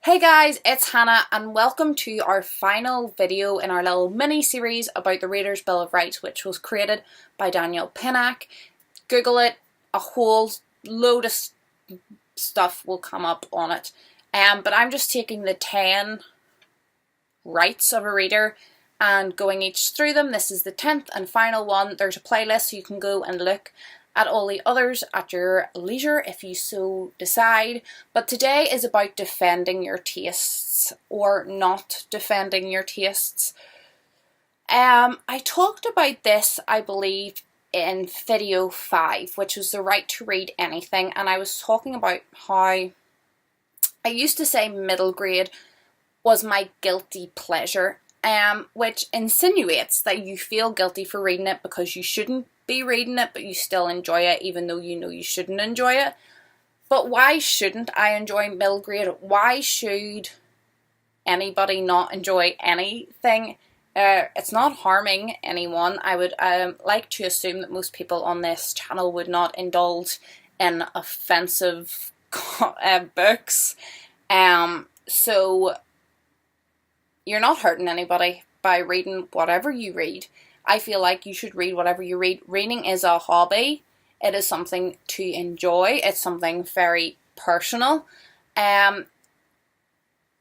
Hey guys, it's Hannah and welcome to our final video in our little mini series about the Reader's Bill of Rights, which was created by Daniel Pinnock. Google it, a whole load of stuff will come up on it. But I'm just taking the 10 rights of a reader and going each through them. This is the 10th and final one. There's a playlist so you can go and look at all the others at your leisure if you so decide. But today is about defending your tastes or not defending your tastes. I talked about this, I believe, in video 5, which was the right to read anything, and I was talking about how I used to say middle grade was my guilty pleasure, which insinuates that you feel guilty for reading it because you shouldn't be reading it, but you still enjoy it even though you know you shouldn't enjoy it. But why shouldn't I enjoy middle grade? Why should anybody not enjoy anything? It's not harming anyone. I would like to assume that most people on this channel would not indulge in offensive books. So you're not hurting anybody by reading whatever you read. I feel like you should read whatever you read. Reading is a hobby. It is something to enjoy. It's something very personal. And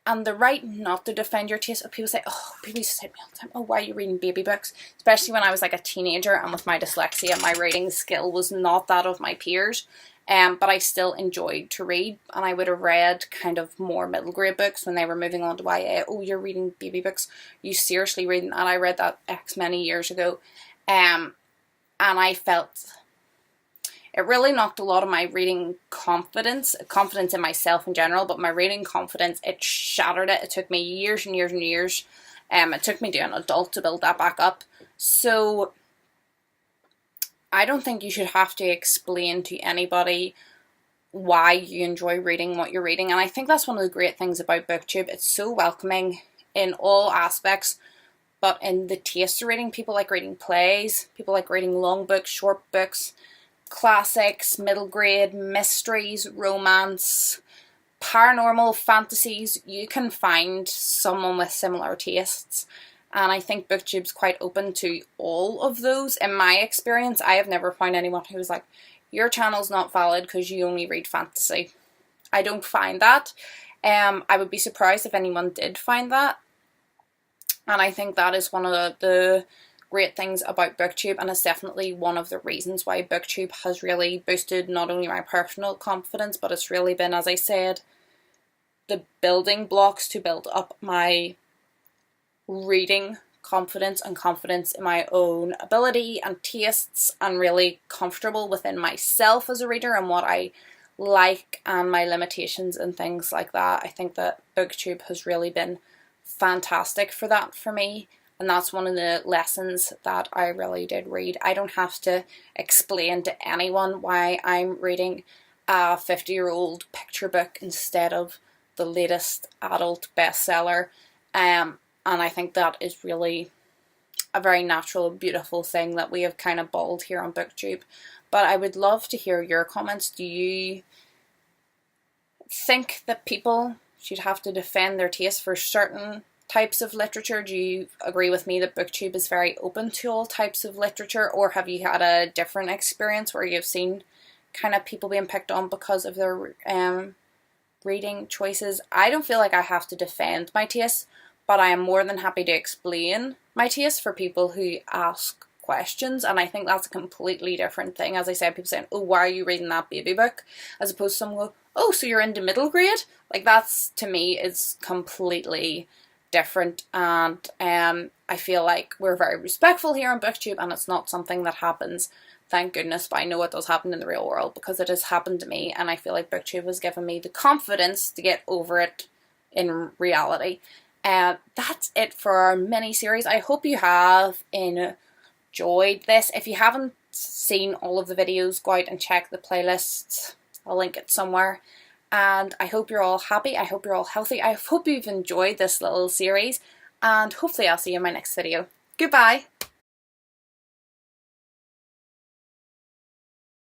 the right not to defend your taste. People say, people used to say to me all the time, why are you reading baby books? Especially when I was like a teenager and with my dyslexia, my reading skill was not that of my peers. But I still enjoyed to read, and I would have read kind of more middle grade books when they were moving on to YA. Oh, you're reading baby books? You seriously reading that? I read that X many years ago. And I felt it really knocked a lot of my reading confidence in myself in general, but my reading confidence, it shattered it. It took me years and years and years. It took me to an adult to build that back up. So I don't think you should have to explain to anybody why you enjoy reading what you're reading. And I think that's one of the great things about BookTube. It's so welcoming in all aspects, but in the taste of reading, people like reading plays, people like reading long books, short books, classics, middle grade, mysteries, romance, paranormal, fantasies. You can find someone with similar tastes. And I think BookTube's quite open to all of those. In my experience, I have never found anyone who's like, your channel's not valid because you only read fantasy. I don't find that. I would be surprised if anyone did find that. And I think that is one of the great things about BookTube, and it's definitely one of the reasons why BookTube has really boosted not only my personal confidence, but it's really been, as I said, the building blocks to build up my reading confidence and confidence in my own ability and tastes, and really comfortable within myself as a reader and what I like and my limitations and things like that. I think that BookTube has really been fantastic for that for me, and that's one of the lessons that I really did read. I don't have to explain to anyone why I'm reading a 50-year-old picture book instead of the latest adult bestseller. And I think that is really a very natural, beautiful thing that we have kind of balled here on BookTube. But I would love to hear your comments. Do you think that people should have to defend their taste for certain types of literature? Do you agree with me that BookTube is very open to all types of literature? Or have you had a different experience where you've seen kind of people being picked on because of their reading choices? I don't feel like I have to defend my taste, but I am more than happy to explain my taste for people who ask questions, and I think that's a completely different thing. As I said, people saying, why are you reading that baby book? As opposed to someone go, so you're into middle grade? Like, that's, to me, is completely different, and I feel like we're very respectful here on BookTube, and it's not something that happens, thank goodness, but I know it does happen in the real world because it has happened to me, and I feel like BookTube has given me the confidence to get over it in reality. That's it for our mini series. I hope you have enjoyed this. If you haven't seen all of the videos, go out and check the playlists. I'll link it somewhere. And I hope you're all happy. I hope you're all healthy. I hope you've enjoyed this little series. And hopefully I'll see you in my next video. Goodbye.